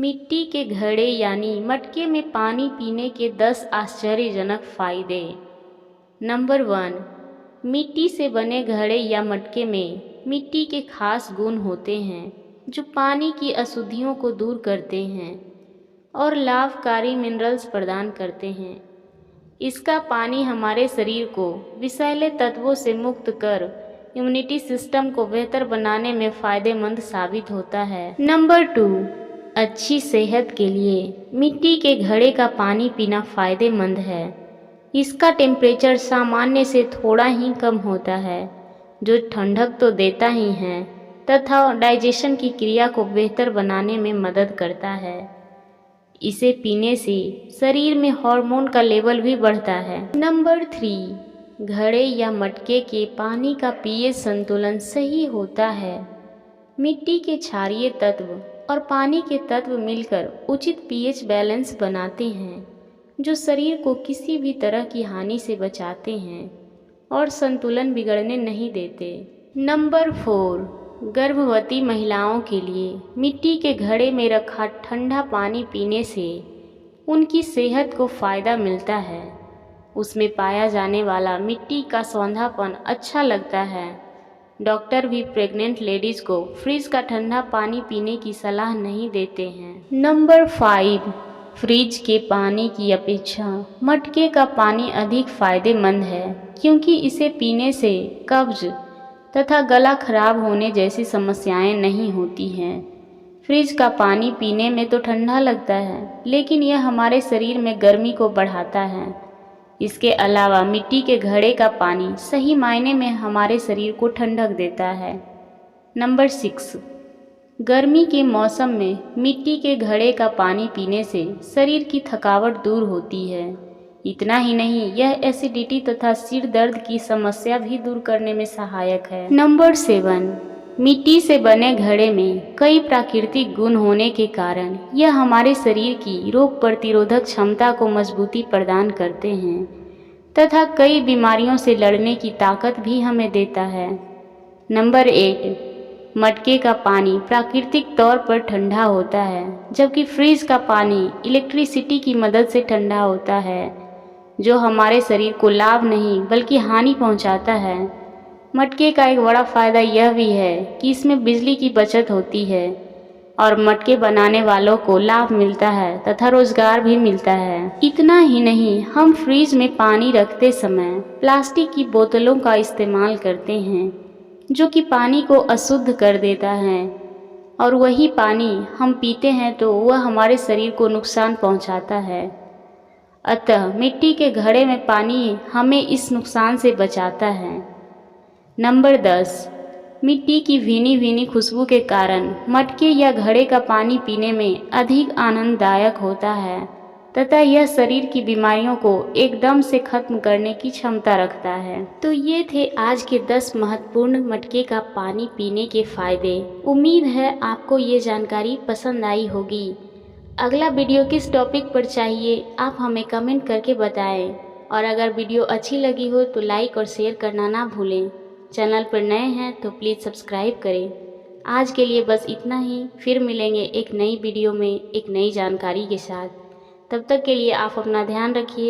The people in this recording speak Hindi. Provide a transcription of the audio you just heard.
मिट्टी के घड़े यानी मटके में पानी पीने के 10 आश्चर्यजनक फायदे। नंबर 1, मिट्टी से बने घड़े या मटके में मिट्टी के खास गुण होते हैं जो पानी की अशुद्धियों को दूर करते हैं और लाभकारी मिनरल्स प्रदान करते हैं। इसका पानी हमारे शरीर को विषैले तत्वों से मुक्त कर इम्यूनिटी सिस्टम को बेहतर बनाने में फ़ायदेमंद साबित होता है। नंबर 2, अच्छी सेहत के लिए मिट्टी के घड़े का पानी पीना फ़ायदेमंद है। इसका टेम्परेचर सामान्य से थोड़ा ही कम होता है, जो ठंडक तो देता ही है तथा डाइजेशन की क्रिया को बेहतर बनाने में मदद करता है। इसे पीने से शरीर में हार्मोन का लेवल भी बढ़ता है। नंबर 3, घड़े या मटके के पानी का पीएच संतुलन सही होता है। मिट्टी के क्षारीय तत्व और पानी के तत्व मिलकर उचित पीएच बैलेंस बनाते हैं, जो शरीर को किसी भी तरह की हानि से बचाते हैं और संतुलन बिगड़ने नहीं देते। नंबर 4, गर्भवती महिलाओं के लिए मिट्टी के घड़े में रखा ठंडा पानी पीने से उनकी सेहत को फ़ायदा मिलता है। उसमें पाया जाने वाला मिट्टी का सौंधापन अच्छा लगता है। डॉक्टर भी प्रेग्नेंट लेडीज़ को फ्रिज का ठंडा पानी पीने की सलाह नहीं देते हैं। नंबर 5, फ्रिज के पानी की अपेक्षा मटके का पानी अधिक फ़ायदेमंद है, क्योंकि इसे पीने से कब्ज तथा गला खराब होने जैसी समस्याएं नहीं होती हैं। फ्रिज का पानी पीने में तो ठंडा लगता है, लेकिन यह हमारे शरीर में गर्मी को बढ़ाता है। इसके अलावा मिट्टी के घड़े का पानी सही मायने में हमारे शरीर को ठंडक देता है। नंबर 6, गर्मी के मौसम में मिट्टी के घड़े का पानी पीने से शरीर की थकावट दूर होती है। इतना ही नहीं, यह एसिडिटी तथा सिर दर्द की समस्या भी दूर करने में सहायक है। नंबर 7, मिट्टी से बने घड़े में कई प्राकृतिक गुण होने के कारण यह हमारे शरीर की रोग प्रतिरोधक क्षमता को मजबूती प्रदान करते हैं तथा कई बीमारियों से लड़ने की ताकत भी हमें देता है। नंबर 8, मटके का पानी प्राकृतिक तौर पर ठंडा होता है, जबकि फ्रिज का पानी इलेक्ट्रिसिटी की मदद से ठंडा होता है, जो हमारे शरीर को लाभ नहीं बल्कि हानि पहुंचाता है। मटके का एक बड़ा फ़ायदा यह भी है कि इसमें बिजली की बचत होती है और मटके बनाने वालों को लाभ मिलता है तथा रोजगार भी मिलता है। इतना ही नहीं, हम फ्रिज में पानी रखते समय प्लास्टिक की बोतलों का इस्तेमाल करते हैं, जो कि पानी को अशुद्ध कर देता है, और वही पानी हम पीते हैं तो वह हमारे शरीर को नुकसान पहुंचाता है। अतः मिट्टी के घड़े में पानी हमें इस नुकसान से बचाता है। नंबर 10, मिट्टी की भीनी भीनी खुशबू के कारण मटके या घड़े का पानी पीने में अधिक आनंददायक होता है तथा यह शरीर की बीमारियों को एकदम से खत्म करने की क्षमता रखता है। तो ये थे आज के 10 महत्वपूर्ण मटके का पानी पीने के फ़ायदे। उम्मीद है आपको ये जानकारी पसंद आई होगी। अगला वीडियो किस टॉपिक पर चाहिए आप हमें कमेंट करके बताएं, और अगर वीडियो अच्छी लगी हो तो लाइक और शेयर करना ना भूलें। चैनल पर नए हैं तो प्लीज़ सब्सक्राइब करें। आज के लिए बस इतना ही, फिर मिलेंगे एक नई वीडियो में एक नई जानकारी के साथ। तब तक के लिए आप अपना ध्यान रखिए।